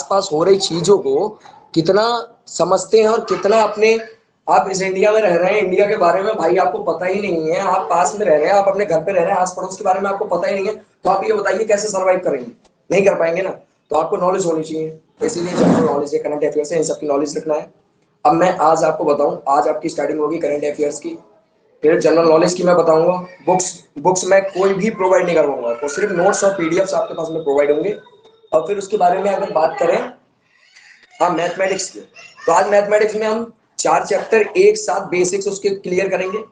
आसपास हो रही चीजों को कितना समझते हैं और कितना अपने, आप इस इंडिया में रह रहे हैं, इंडिया के बारे में भाई आपको पता ही नहीं है, आप पास में रह रहे हैं, आप अपने घर पे रह रहे हैं, आस पड़ोस के बारे में आपको पता ही नहीं है, तो आप ये बताइए कैसे सर्वाइव करेंगे? नहीं कर पाएंगे ना। तो आपको नॉलेज होनी चाहिए, इसीलिए जनरल नॉलेज है, करंट अफेयर्स है, इन सबकी नॉलेज रखना है। अब मैं आज आपको बताऊं, आज आपकी स्टार्टिंग होगी करंट अफेयर्स की, फिर जनरल नॉलेज की मैं बताऊंगा। बुक्स बुक्स मैं कोई भी प्रोवाइड नहीं करवाऊंगा, तो सिर्फ नोट्स और पीडीएफ्स आपके पास में प्रोवाइड होंगे। और फिर उसके बारे में अगर बात करें, हाँ मैथमेटिक्स की, तो आज मैथमेटिक्स में हम 4 चैप्टर एक साथ बेसिक्स उसके क्लियर करेंगे।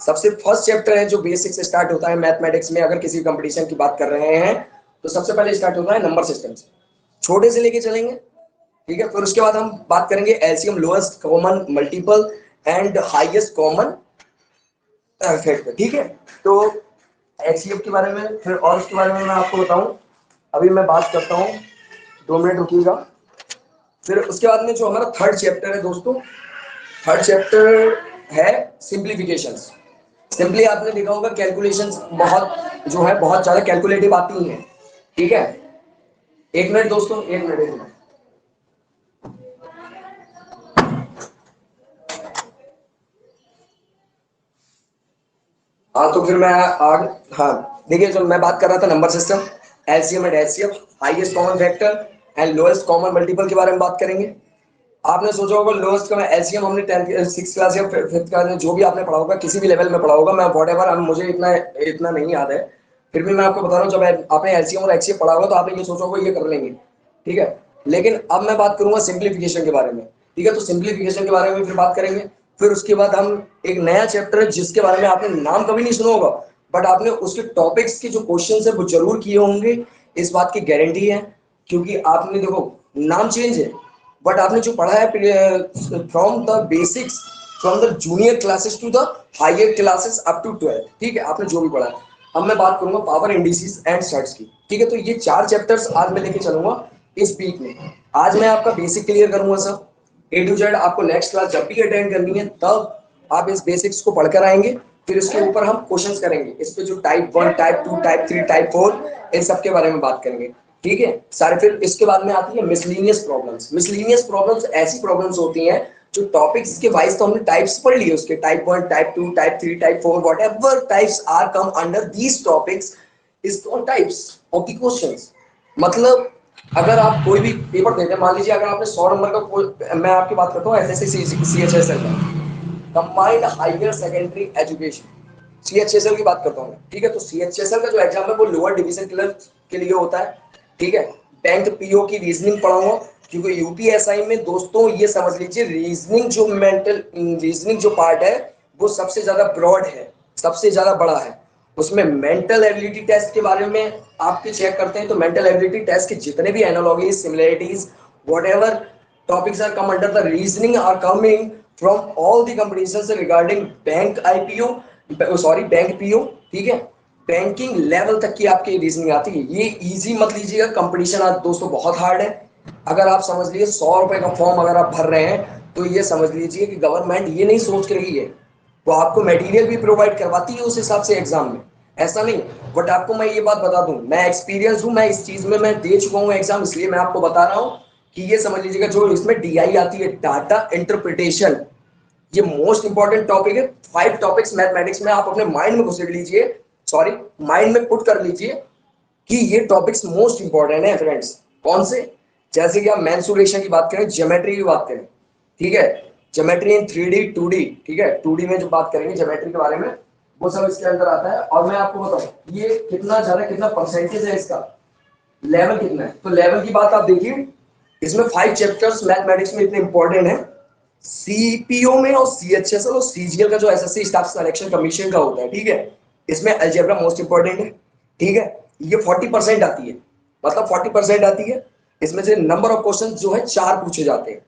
सबसे फर्स्ट चैप्टर है जो बेसिक से स्टार्ट होता है मैथमेटिक्स में, अगर किसी कंपटीशन की बात कर रहे हैं तो सबसे पहले स्टार्ट होता है नंबर सिस्टम से, छोटे से लेके चलेंगे, ठीक है। फिर उसके बाद हम बात करेंगे LCM, lowest common multiple and highest common factor, ठीक है। तो एचसीएफ के बारे में, फिर और उसके बारे में मैं आपको बताऊं, अभी मैं बात करता हूं, 2 मिनट रुकिएगा। फिर उसके बाद में जो हमारा थर्ड चैप्टर है दोस्तों, थर्ड चैप्टर है सिंप्लीफिकेशंस। सिंपली आपने देखा होगा कैलकुलेशंस बहुत जो है बहुत ज्यादा कैलकुलेटिव आती हैं, ठीक है। 1 मिनट दोस्तों, 1 मिनट 1 मिनट। हाँ तो फिर मैं आग, हाँ देखिए, जो मैं बात कर रहा था number system, LCM and HCF, highest common factor and lowest common multiple के बारे में बात करेंगे। आपने सोचा होगा लोएस्ट का, एलसीएम हमने 10th 6th क्लास या 5th क्लास में जो भी आपने पढ़ा होगा, किसी भी लेवल में पढ़ा होगा, मैं व्हाटएवर, मुझे इतना इतना नहीं याद है, फिर भी मैं आपको बता रहा हूँ, जब आपने एलसीएम और एचसीएफ पढ़ा होगा तो आपने ये सोचा होगा ये कर लेंगे, ठीक है। लेकिन अब मैं बात करूंगा सिंप्लीफिकेशन के बारे में, ठीक है। तो सिंप्लीफिकेशन के बारे में फिर बात करेंगे। फिर उसके बाद हम एक नया चैप्टर है जिसके बारे में आपने नाम कभी नहीं सुना होगा, बट आपने उसके टॉपिक्स के जो क्वेश्चन है वो जरूर किए होंगे, इस बात की गारंटी है, क्योंकि आपने देखो नाम चेंज है बट आपने जो पढ़ा है from the basics, from the junior classes to the higher classes up to 12th, ठीक है, आपने जो भी पढ़ा है। अब मैं बात करूंगा पावर इंडिसेस एंड सेट्स की, ठीक है। तो ये 4 चैप्टर्स आज मैं लेके चलूंगा इस वीक में। आज मैं आपका बेसिक क्लियर करूंगा सर, ए टू जेड। आपको नेक्स्ट क्लास जब भी अटेंड करनी है तब आप इस बेसिक्स को पढ़ कर आएंगे, फिर इसके ऊपर हम क्वेश्चंस करेंगे, इस पे जो टाइप 1, टाइप 2, टाइप 3, टाइप 4, इन सब के बारे में बात करेंगे, ठीक है सारे। फिर इसके बाद में आती है मिसलीनियस प्रॉब्लम्स। मिसलीनियस प्रॉब्लम्स ऐसी प्रॉब्लम्स होती हैं जो टॉपिक्स के वाइज, तो हमने टाइप्स पढ़ लिए उसके, type 1, type 2, type 3, type 4, whatever types are come under these topics is called types of the questions. मतलब अगर आप कोई भी पेपर देते हैं, मान लीजिए अगर आपने 100 नंबर का, मैं आपकी बात करता हूँ एसएससी सीएचएसएल का, combined higher secondary education, CHSL की बात करता हूँ, ठीक है। तो सीएचएसएल का जो एग्जाम है वो लोअर डिवीजन क्लर्क के लिए होता है, ठीक है। बैंक पीओ की रीजनिंग पढ़ाऊंगा, क्योंकि यूपीएसआई में दोस्तों ये समझ लीजिए रीजनिंग जो मेंटल रीजनिंग जो पार्ट है वो सबसे ज्यादा ब्रॉड है, सबसे ज्यादा बड़ा है। उसमें मेंटल एबिलिटी टेस्ट के बारे में आपके चेक करते हैं, तो मेंटल एबिलिटी टेस्ट के जितने भी analogies, similarities, whatever topics are come under the reasoning are coming from all the competitions regarding bank IPO, sorry bank PO, ठीक है। बैंकिंग लेवल तक की आपकी रीजनिंग आती है। ये इजी मत लीजिएगा, कंपटीशन आज दोस्तों बहुत हार्ड है। अगर आप समझ लीजिए 100 रुपए का फॉर्म अगर आप भर रहे हैं तो ये समझ लीजिए कि गवर्नमेंट ये नहीं सोच रही है, वो आपको मटेरियल भी प्रोवाइड करवाती है उस हिसाब से एग्जाम में, ऐसा नहीं। बट आपको मैं ये बात बता दूं, मैं एक्सपीरियंस हूं, मैं इस चीज में मैं दे चुका हूं एग्जाम, इसलिए मैं आपको बता रहा हूं कि ये समझ लीजिएगा जो इसमें डीआई आती है, डाटा इंटरप्रिटेशन, ये मोस्ट इंपॉर्टेंट टॉपिक है। 5 टॉपिक्स मैथमेटिक्स में आप अपने माइंड में घुसेड़ लीजिए, सॉरी माइंड में पुट कर लीजिए कि ये टॉपिक्स मोस्ट इंपॉर्टेंट है फ्रेंड्स। कौन से? जैसे कि आप मेंसुरेशन की बात करें, ज्योमेट्री की बात करें, ठीक है, ज्योमेट्री इन 3D 2D, ठीक है, 2D में जो बात करेंगे ज्योमेट्री के बारे में वो सब इसके अंदर आता है। और मैं आपको बताऊं ये कितना ज्यादा, कितना परसेंटेज है इसका, लेवल कितना है। तो लेवल की बात आप देखिए, इसमें 5 चैप्टर्स मैथमेटिक्स में इतने इंपॉर्टेंट है। सीपीओ में और सीएचएसएल और सीजीएल का जो एसएससी स्टाफ सिलेक्शन कमीशन का होता है, ठीक है, इसमें अलजेब्रा मोस्ट इंपॉर्टेंट है, ठीक है। ये 40% आती है, मतलब 40% आती है। इसमें से नंबर ऑफ क्वेश्चन जो है 4 पूछे जाते हैं,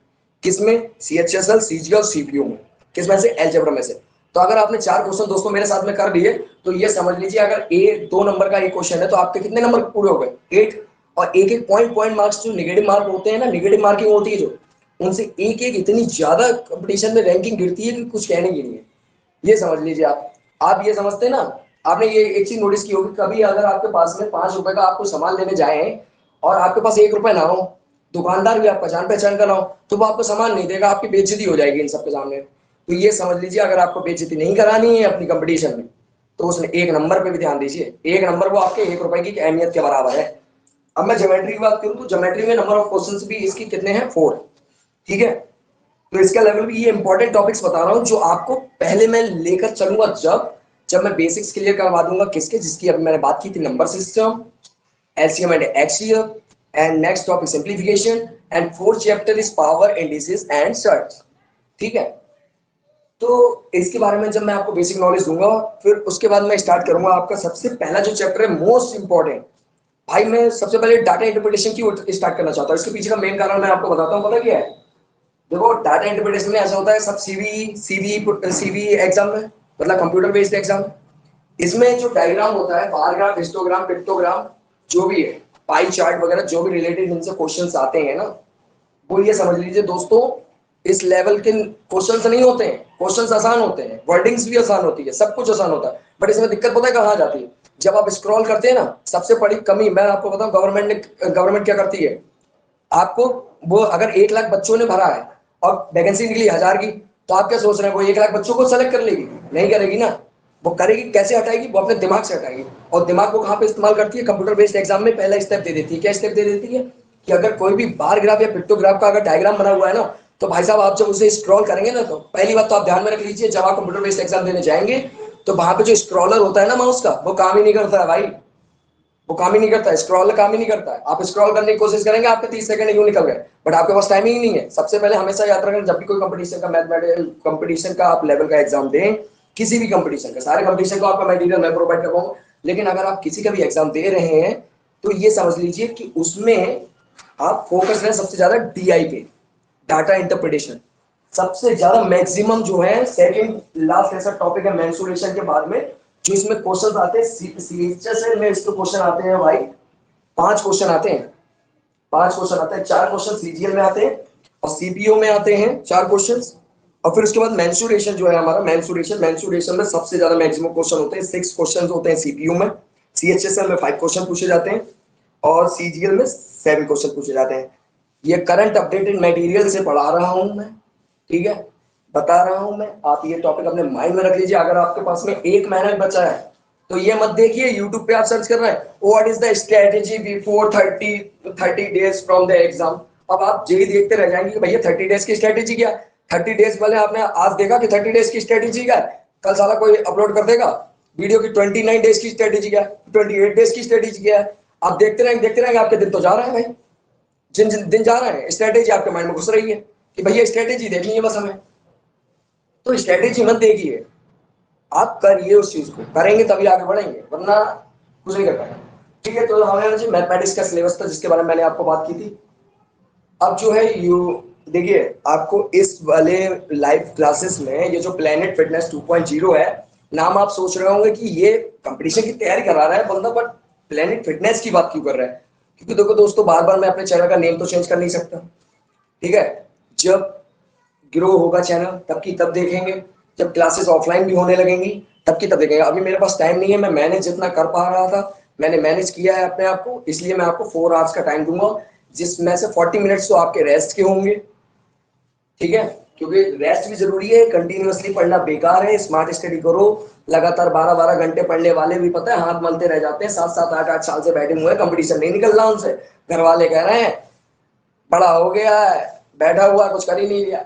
किसमें? सीएचएसएल, सीजीएल, सीपीओ में, किसमें से? अलजेब्रा में से। तो अगर आपने 4 क्वेश्चन दोस्तों मेरे साथ में कर लिए तो ये समझ लीजिए अगर 2 नंबर का एक क्वेश्चन है तो आपके कितने नंबर पूरे हो गए? 8। और एक एक पॉइंट मार्क्स जो नेगेटिव मार्क होते हैं ना, नेगेटिव मार्किंग होती है जो, उनसे एक एक इतनी ज्यादा कंपटीशन में रैंकिंग गिरती है कि कुछ कहने की नहीं है। ये समझ लीजिए आप ये समझते हैं ना। आपने ये एक चीज नोटिस की होगी, कभी अगर आपके पास में 5 रुपए का आपको सामान लेने जाए और आपके पास 1 रुपए ना हो, दुकानदार भी आपका जान पहचान का ना हो तो वो आपको सामान नहीं देगा, आपकी बेइज्जती हो जाएगी इन सबके सामने। तो ये समझ लीजिए, अगर आपको बेइज्जती नहीं करानी है अपनी कंपटीशन में तो उसमें एक नंबर पे भी ध्यान दीजिए। एक नंबर वो आपके 1 रुपए की अहमियत के बराबर है। अब मैं ज्योमेट्री की बात करूं तो ज्योमेट्री में नंबर ऑफ क्वेश्चंस भी इसकी कितने हैं, 4। ठीक है, तो इसका लेवल भी, ये इंपॉर्टेंट टॉपिक्स बता रहा हूं जो आपको पहले मैं लेकर चलूंगा, जब जब मैं बेसिक्स क्लियर करवा दूंगा किसके, जिसकी अभी मैंने बात की थी, number system, LCM and HCF, and next topic simplification, and fourth chapter is power indices and search। ठीक है, तो इसके बारे में जब मैं आपको बेसिक नॉलेज दूंगा फिर उसके बाद मैं स्टार्ट करूंगा आपका सबसे पहला जो चैप्टर है मोस्ट इंपॉर्टेंट। भाई मैं सबसे पहले डाटा इंटरप्रिटेशन की स्टार्ट करना चाहता हूँ। इसके पीछे का मेन कारण मैं आपको बताता हूँ, पता क्या है। देखो डाटा इंटरप्रिटेशन में ऐसा होता है, सब सीवी एग्जाम में, मतलब कंप्यूटर बेस्ड एग्जाम, इसमें जो डायग्राम होता है, बार ग्राफ, हिस्टोग्राम, पिक्टोग्राम, जो भी है, पाई चार्ट वगैरह जो भी रिलेटेड इनसे क्वेश्चंस आते हैं ना, वो ये समझ लीजिए दोस्तों, इस लेवल के क्वेश्चंस नहीं होते हैं। क्वेश्चंस आसान होते हैं, वर्डिंग्स भी आसान होती है, सब कुछ आसान होता है, बट इसमें दिक्कत पता है कहाँ जाती है, जब आप स्क्रॉल करते हैं ना। सबसे बड़ी कमी मैं आपको बताऊं, गवर्नमेंट क्या करती है, आपको वो अगर 1 लाख बच्चों ने भरा है और वैकेंसी निकली 1000 की, तो आप क्या सोच रहे हैं वो 1 लाख बच्चों को सेलेक्ट कर लेगी? नहीं करेगी ना। वो करेगी कैसे, हटाएगी, वो अपने दिमाग से हटाएगी। और दिमाग को कहाँ पे इस्तेमाल करती है, कंप्यूटर बेस्ड एग्जाम में पहला स्टेप दे देती है। क्या स्टेप दे देती है कि अगर कोई भी बार ग्राफ या पिक्टोग्राफ का अगर डायग्राम बना हुआ है ना, तो भाई साहब आप जब उसे स्क्रॉल करेंगे ना, तो पहली बात तो आप ध्यान में रख लीजिए, जब आप कंप्यूटर बेस्ड एग्जाम देने जाएंगे तो वहां पे जो स्क्रॉलर होता है ना माउस का, वो काम ही नहीं करता है भाई। वो काम ही नहीं करता है, स्क्रॉल काम ही नहीं करता है। आप स्क्रॉल करने की कोशिश करेंगे, आपके 30 सेकंड यूं निकल गए, बट आपके पास टाइम ही नहीं है। सबसे पहले हमेशा याद रखें, जब भी कोई कंपटीशन का, मैथमेटिकल कंपटीशन का आप लेवल का एग्जाम दें, किसी भी कंपटीशन का, सारे कंपटीशन को आपका मटेरियल मैं प्रोवाइड करवाऊंगा, लेकिन अगर आप किसी का भी एग्जाम दे रहे हैं तो ये समझ लीजिए कि उसमें आप फोकस रहे सबसे ज्यादा DI पे, डाटा इंटरप्रिटेशन। सबसे ज्यादा मैक्सिमम जो है, सेकंड लास्ट ऐसा टॉपिक है मेंसुरेशन के बाद में, जो इसमें क्वेश्चन आते हैं सीएचएस में, इसके क्वेश्चन आते हैं भाई, 5 क्वेश्चन आते हैं। 5 क्वेश्चन आते हैं, 4 क्वेश्चन सीजीएल में आते हैं और सीपीओ में आते हैं 4 क्वेश्चन। और फिर उसके बाद मेंसुरेशन जो है हमारा, मेंसुरेशन में सबसे ज्यादा मैक्सिमम क्वेश्चन होते हैं, 6 क्वेश्चन होते हैं सीपीयू में। सीएचएसएल में 5 क्वेश्चन पूछे जाते हैं और सीजीएल में 7 क्वेश्चन पूछे जाते हैं। ये करंट अपडेटेड मटेरियल से पढ़ा रहा हूं मैं, ठीक है, बता रहा हूं मैं। आप ये टॉपिक अपने माइंड में रख लीजिए। अगर आपके पास में 1 महीना बचा है तो ये मत देखिए यूट्यूब पे आप सर्च कर रहे हैं what is the strategy before 30 days from the exam. अब आप यही देखते रह जाएंगे कि भैया 30 डेज की स्ट्रेटेजी क्या। 30 डेज वाले आपने आज देखा कि 30 डेज की स्ट्रेटेजी क्या है, कल साला कोई अपलोड कर देगा वीडियो की 29 डेज की स्ट्रेटेजी क्या है, 28 डेज की स्ट्रेटेजी क्या है। आप देखते रहेंगे, आपके दिन तो जा रहा है भाई, जिन जिन दिन जा रहे हैं स्ट्रेटेजी आपके माइंड में घुस रही है कि भैया स्ट्रेटेजी देखनी है बस हमें। तो स्ट्रेटेजी मत देखिए, आप करिए, उस चीज को करेंगे तभी आगे बढ़ेंगे, वरना कुछ नहीं कर पाएंगे। ठीक है, तो हमारे जो मैथमेटिक्स का सिलेबस था जिसके बारे में मैंने आपको बात की थी, अब जो है यू देखिए, आपको इस वाले लाइव क्लासेस में ये जो प्लेनेट फिटनेस 2.0 है, नाम आप सोच रहे होंगे कि ये कंपटीशन की तैयारी करा रहा है बंदा, बट प्लेनेट फिटनेस की बात क्यों कर रहा है। क्योंकि देखो दोस्तों, बार बार मैं अपने चैनल का नेम तो चेंज कर नहीं सकता, ठीक है। जब ग्रो होगा चैनल तब की तब देखेंगे, जब क्लासेस ऑफलाइन भी होने लगेंगी तब की तब देखेंगे। अभी मेरे पास टाइम नहीं है, मैं मैनेज जितना कर पा रहा था मैंने मैनेज किया है अपने आप को, इसलिए मैं आपको 4 आवर्स का टाइम दूंगा, जिसमें से 40 मिनट्स तो आपके रेस्ट के होंगे, ठीक है। क्योंकि रेस्ट भी जरूरी है, कंटिन्यूअसली पढ़ना बेकार है। स्मार्ट स्टडी करो, लगातार 12-12 घंटे पढ़ने वाले भी पता है हाथ मलते रह जाते हैं, 7-7 8-8 साल से बैठे हुए हैं, कंपटीशन नहीं निकल रहा उनसे। घर वाले कह रहे हैं बड़ा हो गया है, बैठा हुआ कुछ कर ही नहीं लिया,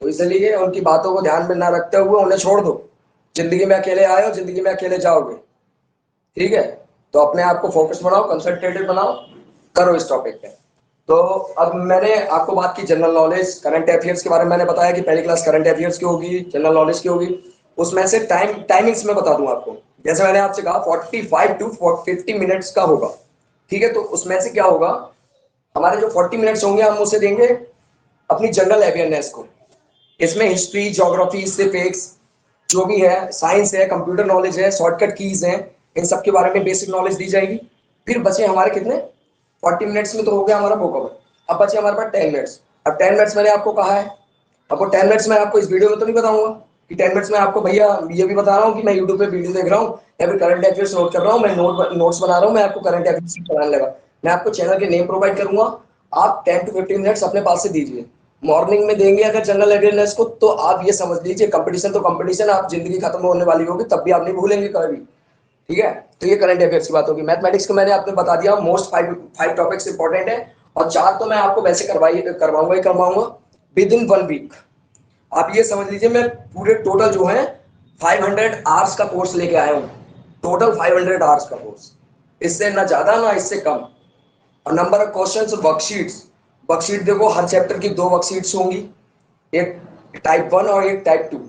तो इसलिए उनकी बातों को ध्यान में ना रखते हुए उन्हें छोड़ दो। जिंदगी में अकेले आए हो, जिंदगी में अकेले जाओगे, ठीक है। तो अपने आप को फोकस बनाओ, कंसंट्रेटेड बनाओ, करो इस टॉपिक पे। तो अब मैंने आपको बात की जनरल नॉलेज, करंट अफेयर्स के बारे में मैंने बताया कि पहली क्लास करंट अफेयर्स की होगी, जनरल नॉलेज की होगी। उसमें से टाइमिंग्स में बता दूं आपको, जैसे मैंने आपसे कहा 45 टू 50 मिनट्स का होगा, ठीक है। तो उसमें से क्या होगा, हमारे जो 40 मिनट्स होंगे हम उसे देंगे अपनी जनरल अवेयरनेस को। इसमें हिस्ट्री, ज्योग्राफी, सिविक्स, जो भी है, साइंस है, कंप्यूटर नॉलेज है, शॉर्टकट कीज हैं, इन सब के बारे में बेसिक नॉलेज दी जाएगी। फिर बचे हमारे कितने, 40 मिनट्स में तो हो गया हमारा वो कवर। अब बचे हमारे पास 10 मिनट्स। अब 10 मिनट्स मैंने आपको कहा है, अब वो 10 मिनट्स में आपको इस वीडियो में तो नहीं बताऊंगा कि 10 मिनट्स में आपको भैया ये भी बता रहा हूँ कि मैं यूट्यूब पे वीडियो देख रहा हूँ या फिर करंट अफेयर्स नोट कर रहा हूँ, मैं नोट्स बना रहा हूँ, मैं आपको करंट अफेयर्स पढ़ाने लगा। मैं आपको चैनल के नेम प्रोवाइड करूंगा, आप 10 to 15 मिनट्स अपने पास से दीजिए। मॉर्निंग में देंगे अगर जनरल अवेयरनेस को, तो आप ये समझ लीजिए कंपटीशन तो कंपटीशन, आप जिंदगी खत्म होने वाली होगी तब भी आप नहीं भूलेंगे कभी। ठीक है, तो ये करंट अफेयर्स की बात होगी। मैथमेटिक्स को मैंने आपको बता दिया, मोस्ट फाइव टॉपिक्स इंपॉर्टेंट है, और 4 तो मैं आपको वैसे करवाऊंगा ही करवाऊंगा विद इन 1 वीक। आप ये समझ लीजिए मैं पूरे टोटल जो है 500 आवर्स का कोर्स लेके आया हूँ, टोटल 500 आवर्स का कोर्स, इससे ना ज्यादा ना इससे कम। और number of questions, worksheets, worksheet देखो हर चैप्टर की 2 वर्कशीट्स होंगी, एक टाइप 1 और एक टाइप 2।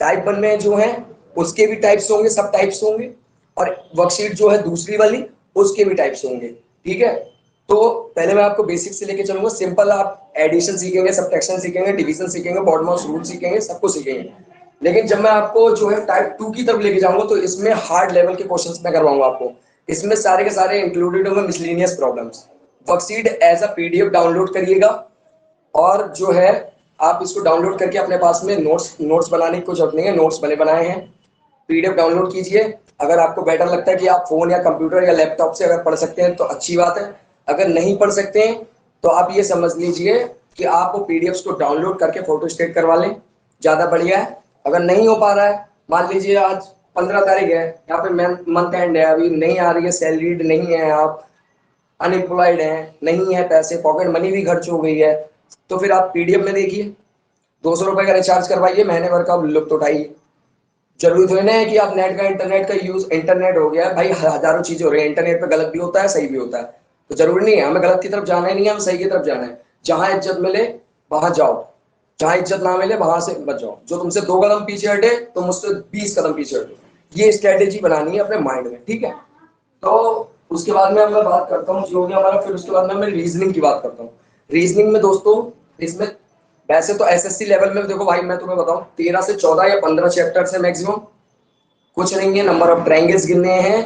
टाइप 1 में जो है उसके भी टाइप्स होंगे, सब टाइप्स होंगे, और वर्कशीट जो है दूसरी वाली उसके भी टाइप्स होंगे। ठीक है, तो पहले मैं आपको बेसिक से लेके चलूंगा। सिंपल आप एडिशन सीखेंगे, सब्ट्रैक्शन सीखेंगे, डिवीजन सीखेंगे, बॉडमॉस रूल सीखेंगे, सब कुछ सीखेंगे। लेकिन जब मैं आपको जो है टाइप 2 की तरफ लेके जाऊंगा तो इसमें हार्ड लेवल के क्वेश्चंस मैं करवाऊंगा आपको। इसमें सारे के सारे इंक्लूडेड होंगे miscellaneous problems. Worksheet as a PDF download करिएगा, और जो है आप इसको डाउनलोड करके अपने पास में नोट्स नोट्स बनाने की कोई जरूरत नहीं है, नोट्स बने बनाए हैं। पीडीएफ डाउनलोड कीजिए। अगर आपको बेटर लगता है कि आप फोन या कंप्यूटर या लैपटॉप से अगर पढ़ सकते हैं तो अच्छी बात है। अगर नहीं पढ़ सकते हैं तो आप ये समझ लीजिए कि आप वो पीडीएफ को डाउनलोड करके फोटो स्टेट करवा लें, ज्यादा बढ़िया है। अगर नहीं हो पा रहा है, मान लीजिए आज 15 तारीख है, यहाँ पे मंथ एंड है, अभी नहीं आ रही है, सैलरीड नहीं है आप, अनएम्प्लॉयड है, नहीं है पैसे, पॉकेट मनी भी खर्च हो गई है, तो फिर आप पीडीएफ में देखिए, 200 रुपए का रिचार्ज करवाइए, महीने भर का लुत्फ उठाइए। जरूरी थोड़ी ना है कि आप नेट का इंटरनेट का यूज, इंटरनेट हो गया है भाई, हजारों चीजें हो रही है इंटरनेट पे, गलत भी होता है सही भी होता है, तो जरूरी नहीं है हमें गलत की तरफ जाना ही नहीं है, हमें सही की तरफ जाना है। जहां इज्जत मिले वहां जाओ, जहां इज्जत ना मिले वहां से बच जाओ। जो तुमसे 2 कदम पीछे हटे तो मुझसे 20 कदम पीछे हटो, ये स्ट्रेटेजी बनानी है अपने माइंड में। ठीक है, तो उसके बाद में मैं बात करता हूँ जो भी हमारा, फिर उसके बाद में मैं रीजनिंग की बात करता हूँ। रीजनिंग में दोस्तों, इसमें वैसे तो एसएससी लेवल में देखो भाई, मैं तुम्हें बताऊं 13 से 14 या 15 चैप्टर्स है मैक्सिमम, कुछ नहीं है। नंबर ऑफ ट्रायंगल्स गिनने हैं,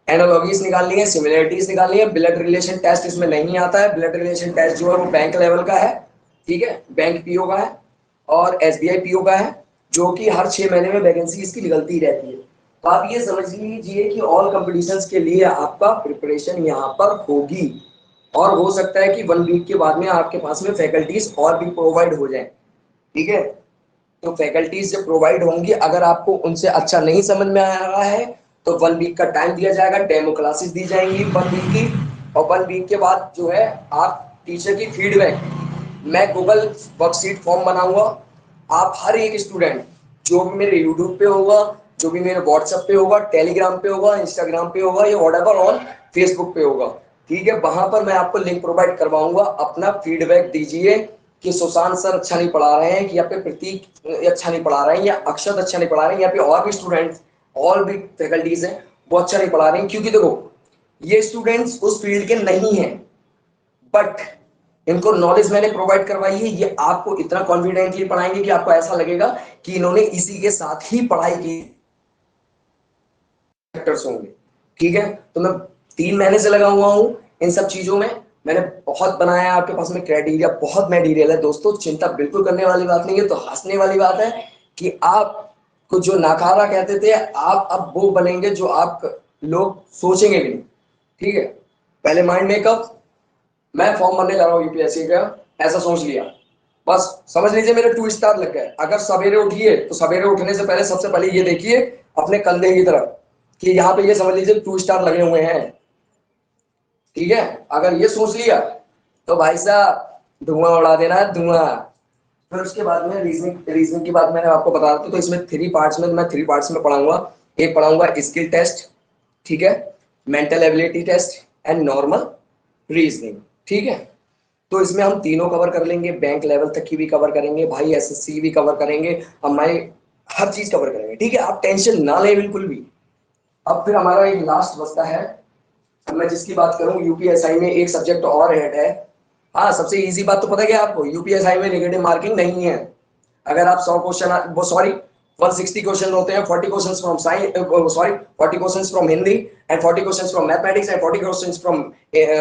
एनालॉजीज निकालनी है, सिमिलरिटीज निकालनी है। ब्लड रिलेशन टेस्ट इसमें नहीं आता है, ब्लड रिलेशन टेस्ट जो है वो बैंक लेवल का है। ठीक है, बैंक पीओ का है और एसबीआई पीओ का है, जो कि हर 6 महीने में वैकेंसी इसकी निकलती रहती है। तो आप ये समझ लीजिए कि ऑल कंपटीशंस के लिए आपका प्रिपरेशन यहाँ पर होगी, और हो सकता है कि 1 वीक के बाद में आपके पास में फैकल्टीज और भी प्रोवाइड हो जाए। ठीक है, तो फैकल्टीज जब प्रोवाइड होंगी, अगर आपको उनसे अच्छा नहीं समझ में आ रहा है तो 1 वीक का टाइम दिया जाएगा, डेमो क्लासेस दी जाएंगी 1 वीक की, और 1 वीक के बाद जो है आप टीचर की फीडबैक, मैं गूगल वर्कशीट फॉर्म बनाऊंगा। आप हर एक स्टूडेंट जो भी मेरे यूट्यूब पे होगा, जो भी मेरे व्हाट्सएप पे होगा, टेलीग्राम पे होगा, इंस्टाग्राम पे होगा, या व्हाटएवर ऑन फेसबुक पे होगा, ठीक है, वहां पर मैं आपको लिंक प्रोवाइड करवाऊंगा। अपना फीडबैक दीजिए कि सुशांत सर अच्छा नहीं पढ़ा रहे हैं, कि यहाँ पे प्रतीक अच्छा नहीं पढ़ा रहे हैं, या अक्षत अच्छा नहीं पढ़ा रहे हैं, यहाँ पे और भी स्टूडेंट्स, और भी फैकल्टीज हैं वो अच्छा नहीं पढ़ा रहे हैं। क्योंकि देखो ये स्टूडेंट्स उस फील्ड के नहीं है, बट इनको नॉलेज मैंने प्रोवाइड करवाई है, ये आपको इतना कॉन्फिडेंटली पढ़ाएंगे कि आपको ऐसा लगेगा कि इन्होंने इसी के साथ ही पढ़ाई की होंगे। ठीक है, तो मैं 3 महीने से लगा हुआ हूं इन सब चीजों में, मैंने बहुत बनाया है। आपके पास में क्राइटेरिया बहुत मटेरियल है दोस्तों, चिंता बिल्कुल करने वाली बात नहीं है। तो हंसने वाली बात है कि आपको जो नाकारा कहते थे, आप अब वो बनेंगे जो आप लोग सोचेंगे भी नहीं। ठीक है, पहले माइंड मेकअप, मैं फॉर्म भरने जा रहा हूँ यूपीएससी का, ऐसा सोच लिया, बस समझ लीजिए मेरे 2 स्टार लग गए। अगर सवेरे उठिए तो सवेरे उठने से पहले सबसे पहले ये देखिए अपने कंधे की तरफ कि यहाँ पे ये समझ लीजिए 2 स्टार लगे हुए हैं। ठीक है, अगर ये सोच लिया तो भाई साहब धुआं उड़ा देना है, धुआं। फिर उसके बाद में रीजनिंग, रीजनिंग की बात मैंने आपको बता दी, तो इसमें 3 पार्ट्स में, मैं 3 पार्ट्स में पढ़ाऊंगा। एक पढ़ाऊंगा स्किल टेस्ट, ठीक है, mental ability test and normal reasoning. ठीक है, तो इसमें हम तीनों कवर कर लेंगे, बैंक लेवल तक की भी कवर करेंगे भाई, एसएससी भी कवर करेंगे, हमारे हर चीज कवर करेंगे। ठीक है, आप टेंशन ना लें बिल्कुल भी। अब फिर हमारा एक लास्ट बचता है, मैं जिसकी बात करूं, यूपीएसआई में एक सब्जेक्ट और ऐड है। हाँ, सबसे इजी बात तो पता है क्या आपको, यूपीएसआई में नेगेटिव मार्किंग नहीं है। अगर आप 100 क्वेश्चन, वो सॉरी 160 क्वेश्चन होते हैं, 40 question from science, sorry 40 question from Hindi and 40 question from mathematics and 40 question from,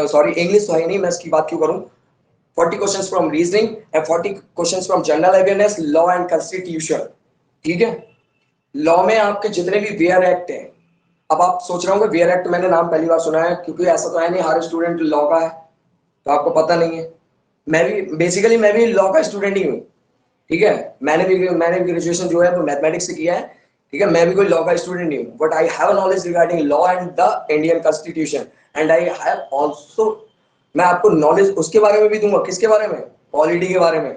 sorry English तो है नहीं, मैं इसकी बात क्यों करूं, 40 questions from reasoning and 40 questions from general awareness, law and constitution. ठीक है, लॉ में आपके जितने भी वेयर एक्ट हैं, अब आप सोच रहे होंगे वेयर एक्ट मैंने नाम पहली बार सुना है, क्योंकि ऐसा तो है नहीं हर स्टूडेंट लॉ का है। तो आपको पता नहीं है। मैं भी बेसिकली मैं भी लॉ का स्टूडेंट ही हूँ, ठीक है। मैंने भी ग्रेजुएशन जो है वो मैथमेटिक्स से किया है, ठीक है। मैं भी कोई लॉ का स्टूडेंट नहीं हूँ, but I have knowledge regarding law and the Indian constitution and I have also, मैं आपको नॉलेज उसके बारे में भी दूंगा, किसके बारे में, पॉलिटी के बारे में,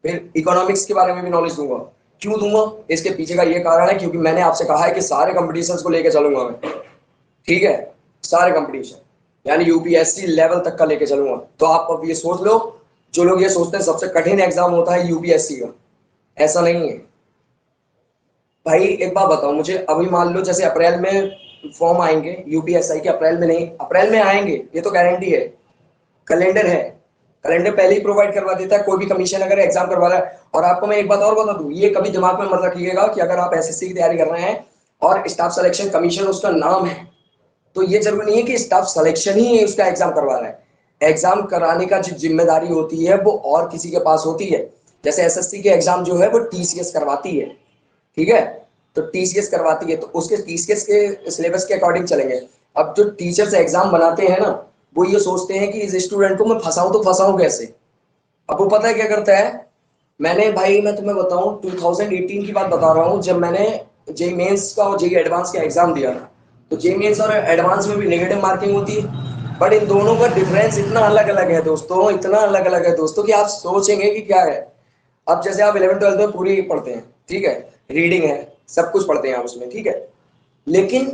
फिर इकोनॉमिक्स के बारे में भी नॉलेज दूंगा। क्यों दूंगा, इसके पीछे का ये कारण है क्योंकि मैंने आपसे कहा है कि सारे कंपटीशंस को लेकर चलूंगा मैं, ठीक है। सारे कंपटीशन यानी यूपीएससी लेवल तक का लेके चलूंगा। तो आप अब ये सोच लो, जो लोग ये सोचते हैं सबसे कठिन एग्जाम होता है यूपीएससी का, ऐसा नहीं है भाई। एक बात बताओ मुझे, अभी मान लो जैसे अप्रैल में फॉर्म आएंगे यूपीएसआई के, अप्रैल में नहीं, अप्रैल में आएंगे, ये तो गारंटी है। कैलेंडर है, कैलेंडर पहले ही प्रोवाइड करवा देता है कोई भी कमीशन अगर एग्जाम करवा रहा है। और आपको मैं एक बात और बता दूं, ये कभी दिमाग में मत रखिएगा कि अगर आप एसएससी की तैयारी कर रहे हैं और स्टाफ सिलेक्शन कमीशन उसका नाम है, तो ये जरूरी नहीं है कि स्टाफ सिलेक्शन ही उसका एग्जाम करवा रहा है। एग्जाम कराने का जो जिम्मेदारी होती है वो और किसी के पास होती है। जैसे एसएससी के एग्जाम जो है वो टीसीएस करवाती है, ठीक है। तो टीसीएस करवाती है, तो उसके टीसीएस के सिलेबस के अकॉर्डिंग चलेंगे। अब जो टीचर्स एग्जाम बनाते हैं ना, वो ये सोचते हैं कि इस स्टूडेंट को मैं फंसाऊं तो फंसाऊं कैसे। अब वो पता है क्या करता है, मैंने भाई मैं तुम्हें बताऊं 2018 की बात बता रहा हूं, जब मैंने जेई मेंस का और जेई एडवांस का एग्जाम दिया था। तो जेई मेंस और एडवांस में भी नेगेटिव मार्किंग होती है, बट इन दोनों का डिफरेंस इतना अलग अलग है दोस्तों, इतना अलग अलग है दोस्तों कि आप सोचेंगे कि क्या है। अब जैसे आप 11th 12th में पूरी पढ़ते हैं, ठीक है, रीडिंग है, सब कुछ पढ़ते हैं आप उसमें, ठीक है। लेकिन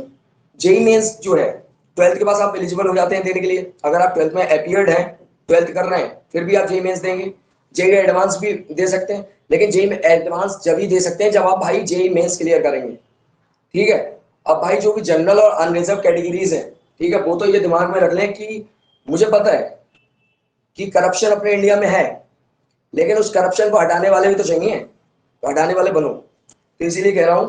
जेई मेंस जो है 12th के बाद आप एलिजिबल हो जाते हैं देने के लिए। अगर आप 12th में अपीयर्ड हैं, 12th कर रहे हैं, फिर भी आप जेई मेंस देंगे। जेई एडवांस भी दे सकते हैं, लेकिन जेई एडवांस जब ही दे सकते हैं जब आप भाई जेई मेंस क्लियर करेंगे, ठीक है। अब भाई जो भी जनरल और अनरिजर्व कैटेगरीज है, ठीक है, वो तो ये दिमाग में रख लें कि मुझे पता है कि करप्शन अपने इंडिया में है, लेकिन उस करप्शन को हटाने वाले भी तो चाहिए, तो हटाने वाले बनो। तो इसीलिए कह रहा हूं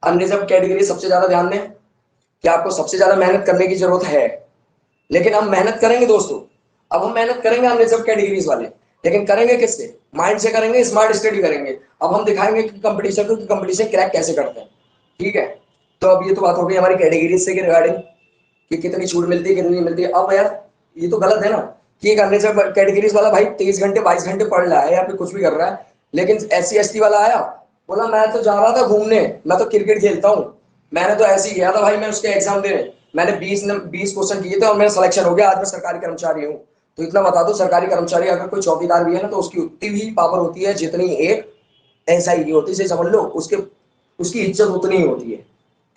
अनरिजर्व कैटेगरी सबसे ज्यादा ध्यान दें कि आपको सबसे ज्यादा मेहनत करने की जरूरत है। लेकिन हम मेहनत करेंगे दोस्तों, अब हम मेहनत करेंगे अनरिजर्व कैटेगरीज वाले, लेकिन करेंगे किससे, माइंड से करेंगे, स्मार्ट स्टडी करेंगे। अब हम दिखाएंगे कि कंपटीशन को, कंपटीशन क्रैक कैसे करते हैं, ठीक है। तो अब ये तो बात हो गई हमारी कैटेगरीज से रिगार्डिंग कि कितनी छूट मिलती है कितनी नहीं मिलती है। अब यार ये तो गलत है ना कि एक अनरिजर्व कैटेगरीज वाला भाई 23 घंटे 22 घंटे पढ़ रहा है या फिर कुछ भी कर रहा है, लेकिन एससी एसटी वाला आया, बोला मैं तो जा रहा था घूमने, मैं तो क्रिकेट खेलता हूँ, मैंने तो ऐसे ही गया था भाई, मैं उसके एग्जाम देने, मैंने 20 क्वेश्चन किए थे और मेरा सिलेक्शन हो गया, आज मैं सरकारी कर्मचारी हूँ। तो इतना बता दो, सरकारी कर्मचारी अगर कोई चौकीदार भी है ना, तो उसकी उतनी ही पावर होती है जितनी एक एसआई की होती है, समझ लो। उसके उसकी इज्जत उतनी ही होती है,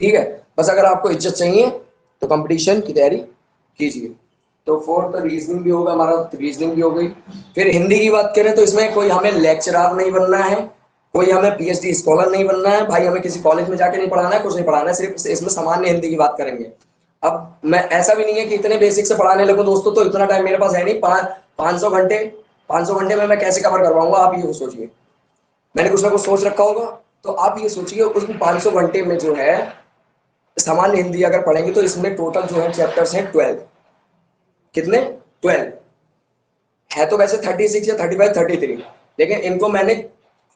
ठीक है। बस अगर आपको इज्जत चाहिए तो कंपटीशन की तैयारी कीजिए। तो फोर्थ रीजनिंग भी होगा हमारा, रीजनिंग भी हो गई। फिर हिंदी की बात करें तो इसमें कोई हमें लेक्चरर नहीं बनना है, कोई हमें पीएचडी स्कॉलर नहीं बनना है भाई, हमें किसी कॉलेज में जाके नहीं पढ़ाना है, कुछ नहीं पढ़ाना है, सिर्फ इसमें सामान्य हिंदी की बात करेंगे। अब मैं ऐसा भी नहीं है कि इतने बेसिक से पढ़ाने लगूं दोस्तों, तो इतना टाइम मेरे पास है नहीं। 500 घंटे, 500 घंटे में मैं कैसे कवर करवाऊंगा, आप ये सोचिए। मैंने कुछ ना कुछ सोच रखा होगा, तो आप ये सोचिए उस 500 घंटे में जो है सामान्य हिंदी अगर पढ़ेंगे तो इसमें टोटल जो है चैप्टर्स हैं 12। कितने, 12 है। तो वैसे 36 या 35 33, लेकिन इनको मैंने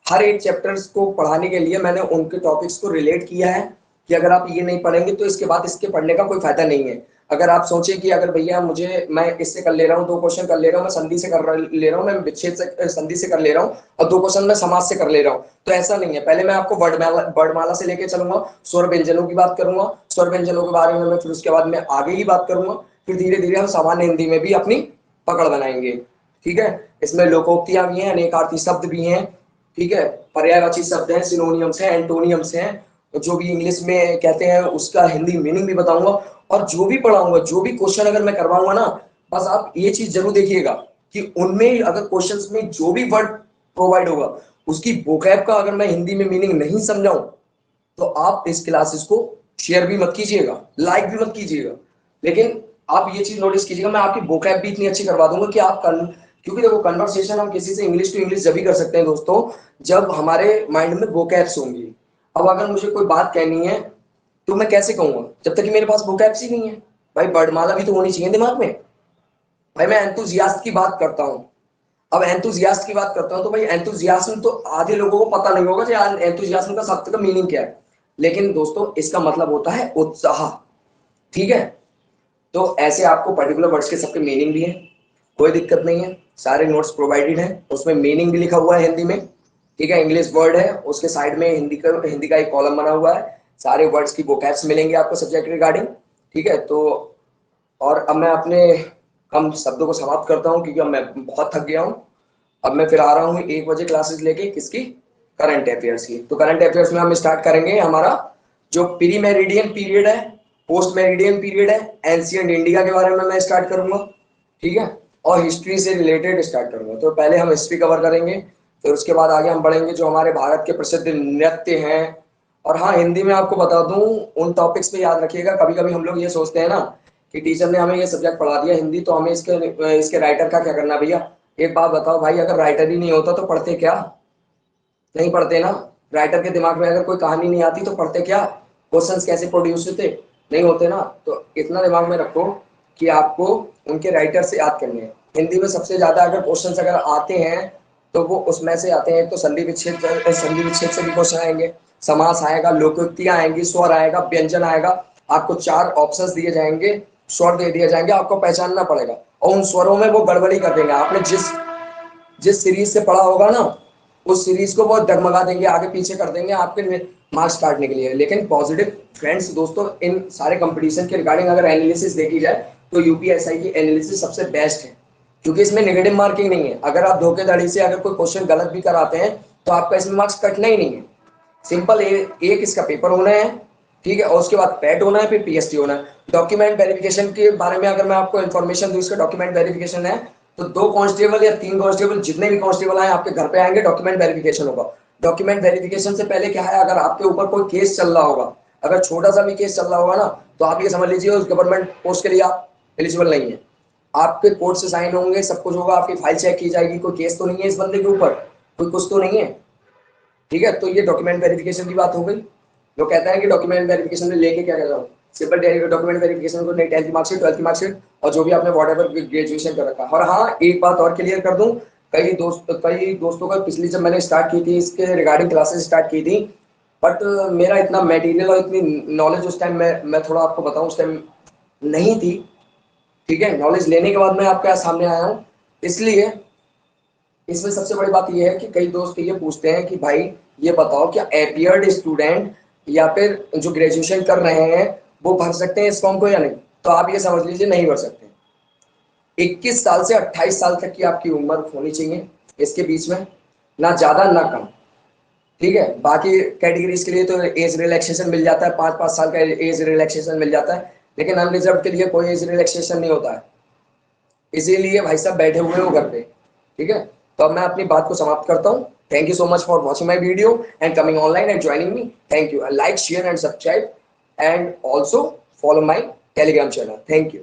हर एक चैप्टर्स को पढ़ाने के लिए मैंने उनके टॉपिक्स को रिलेट किया है कि अगर आप ये नहीं पढ़ेंगे तो इसके बाद इसके पढ़ने का कोई फायदा नहीं है। अगर आप सोचें कि अगर भैया मुझे, मैं इससे कर ले रहा हूँ, 2 क्वेश्चन कर ले रहा हूँ, मैं संधि से ले रहा हूँ, मैं विच्छेद से संधि से कर ले रहा हूँ, और 2 क्वेश्चन मैं समाज से कर ले रहा हूँ, तो ऐसा नहीं है। पहले मैं आपको वर्णमाला से लेके चलूंगा, स्वर व्यंजनों की बात करूंगा, स्वर व्यंजनों के बारे में मैं फिर उसके बाद में आगे की बात करूंगा, फिर धीरे धीरे हम सामान्य हिंदी में भी अपनी पकड़ बनाएंगे, ठीक है। इसमें लोकोक्तियां भी हैं, अनेकार्थी शब्द भी हैं, ठीक है, पर्यायवाची शब्द हैं, सिनोनियम्स हैं, एंटोनियम्स हैं, जो भी इंग्लिश में कहते हैं उसका हिंदी मीनिंग भी बताऊंगा। और जो भी पढ़ाऊंगा, जो भी क्वेश्चन अगर मैं करवाऊंगा ना, बस आप ये चीज जरूर देखिएगा कि उनमें अगर क्वेश्चंस में जो भी वर्ड प्रोवाइड होगा उसकी वोकैब का अगर मैं हिंदी में मीनिंग नहीं समझाऊं, तो आप इस क्लासेस को शेयर भी मत कीजिएगा, लाइक भी मत कीजिएगा। लेकिन आप ये चीज नोटिस कीजिएगा, मैं आपकी वोकैब भी इतनी अच्छी करवा दूंगा कि आप क्योंकि देखो कन्वर्सेशन हम किसी से इंग्लिश टू इंग्लिश जब भी कर सकते हैं दोस्तों, जब हमारे माइंड में वोकैब्स होंगी। अब अगर मुझे कोई बात कहनी है तो मैं कैसे कहूंगा जब तक कि मेरे पास वोकैब्स ही नहीं है। भाई वर्णमाला भी तो होनी चाहिए दिमाग में। भाई मैं एंथुजियास्ट की बात करता हूँ, अब एंथुजियास्ट की बात करता हूँ तो भाई एंथुजियाज्म तो आधे लोगों को पता नहीं होगा कि एंथुजियाज्म का शब्द का मीनिंग क्या है, लेकिन दोस्तों इसका मतलब होता है उत्साह, ठीक है। तो ऐसे आपको पर्टिकुलर वर्ड्स के सबके मीनिंग भी है, कोई दिक्कत नहीं है, सारे नोट्स प्रोवाइडेड हैं, उसमें मीनिंग भी लिखा हुआ है हिंदी में, ठीक है, इंग्लिश वर्ड है, उसके साइड में हिंदी का एक कॉलम बना हुआ है, सारे वर्ड्स की वोकैब्स मिलेंगे आपको सब्जेक्ट रिगार्डिंग, ठीक है। तो और अब मैं अपने कम शब्दों को समाप्त करता हूँ क्योंकि अब मैं बहुत थक गया हूँ। अब मैं फिर आ रहा हूँ 1 बजे क्लासेस लेके, किसकी, करंट अफेयर्स की। तो करंट अफेयर्स में हम स्टार्ट करेंगे हमारा जो प्री मेरिडियन पीरियड है, पोस्ट मेरिडियन पीरियड है, एंशिएंट इंडिया के बारे में मैं स्टार्ट करूंगा, ठीक है, और हिस्ट्री से रिलेटेड स्टार्ट करूंगा। तो पहले हम हिस्ट्री कवर करेंगे, फिर उसके बाद आगे हम बढ़ेंगे जो हमारे भारत के प्रसिद्ध नृत्य हैं। और हाँ, हिंदी में आपको बता दूं, उन टॉपिक्स पे याद रखिएगा, कभी कभी हम लोग ये सोचते हैं ना कि टीचर ने हमें ये सब्जेक्ट पढ़ा दिया हिंदी, तो हमें इसके राइटर का क्या करना। भैया एक बात बताओ भाई, अगर राइटर ही नहीं होता तो पढ़ते क्या, नहीं पढ़ते ना। राइटर के दिमाग में अगर कोई कहानी नहीं आती तो पढ़ते क्या, क्वेश्चंस कैसे प्रोड्यूस होते, नहीं होते ना। तो इतना दिमाग में रखो कि आपको उनके राइटर से याद करने हैं। हिंदी में सबसे ज्यादा अगर क्वेश्चंस अगर आते हैं तो वो उसमें से आते हैं, तो संधि विच्छेद से भी क्वेश्चन आएंगे, समास आएगा, लोकोक्तियां आएंगी, स्वर आएगा, व्यंजन आएगा। आपको 4 ऑप्शंस दिए जाएंगे, स्वर दे दिए जाएंगे, आपको पहचानना पड़ेगा, और उन स्वरों में वो गड़बड़ी कर देंगे। आपने जिस जिस सीरीज से पढ़ा होगा ना, उस सीरीज को वो डगमगा देंगे, आगे पीछे कर देंगे आपके मार्क्स काटने के लिए। लेकिन पॉजिटिव फ्रेंड्स दोस्तों, इन सारे कंपटीशन के रिगार्डिंग अगर एनालिसिस देखी जाए तो यूपीएसआई की एनालिसिस सबसे बेस्ट है, क्योंकि इसमें नेगेटिव मार्किंग नहीं है। अगर आप धोखेधड़ी से अगर कोई क्वेश्चन गलत भी कराते हैं तो आपका इसमें मार्क्स कटना ही नहीं है। सिंपल एक इसका पेपर होना है, ठीक है, और उसके बाद पैट होना है, फिर पीएसटी होना है। डॉक्यूमेंट वेरिफिकेशन के बारे में अगर मैं आपको इन्फॉर्मेशन दूं, इसका डॉक्यूमेंट वेरिफिकेशन है तो 2 कांस्टेबल या 3 कांस्टेबल, जितने भी कांस्टेबल आए आपके घर पे आएंगे, डॉक्यूमेंट वेरिफिकेशन होगा। डॉक्यूमेंट वेरिफिकेशन से पहले क्या है, अगर आपके ऊपर कोई केस चल रहा होगा, अगर छोटा सा भी केस चल रहा होगा ना, तो आप ये समझ लीजिए उस गवर्नमेंट पोस्ट के लिए आप एलिजिबल नहीं है। आपके कोर्ट से साइन होंगे, सब कुछ होगा, आपकी फाइल चेक की जाएगी, कोई केस तो नहीं है इस बंदे के ऊपर, कोई कुछ तो नहीं है, ठीक है। तो ये डॉक्यूमेंट वेरिफिकेशन की बात हो गई। लोग कहते हैं कि डॉक्यूमेंट वेरिफिकेशन में लेके क्या कर रहा हूँ, सिंपल डॉक्यूमेंट वेरिफिकेशन को, नहीं 10th की मार्कशीट, 12th की मार्कशीट, और जो भी आपने व्हाटएवर ग्रेजुएशन कर रखा है। और हाँ, एक बात और क्लियर कर दूं, कई दोस्तों का पिछली जब मैंने स्टार्ट की थी इसके रिगार्डिंग क्लासेस स्टार्ट की थी, बट मेरा इतना मटेरियल और इतनी नॉलेज उस टाइम मैं थोड़ा आपको बताऊं उस टाइम नहीं थी, ठीक है। नॉलेज लेने के बाद मैं आपके सामने आया हूँ। इसलिए इसमें सबसे बड़ी बात यह है कि कई दोस्त ये पूछते हैं कि भाई ये बताओ, क्या एपियर्ड स्टूडेंट या फिर जो ग्रेजुएशन कर रहे हैं वो भर सकते हैं इस फॉर्म को या नहीं। तो आप ये समझ लीजिए नहीं भर सकते। 21 साल से 28 साल तक की आपकी उम्र होनी चाहिए, इसके बीच में, ना ज्यादा ना कम, ठीक है। बाकी कैटेगरीज के लिए तो एज रिलैक्सेशन मिल जाता है, 5-5 साल का एज रिलैक्सेशन मिल जाता है, लेकिन अनरिजर्व के लिए कोई एज रिलैक्सेशन नहीं होता है। इसीलिए भाई साहब बैठे हुए हो घर पे, ठीक है। तो अब मैं अपनी बात को समाप्त करता हूँ। Thank you so much for watching my video and coming online and joining me. Thank you. Like, share and subscribe and also follow my Telegram channel. Thank you.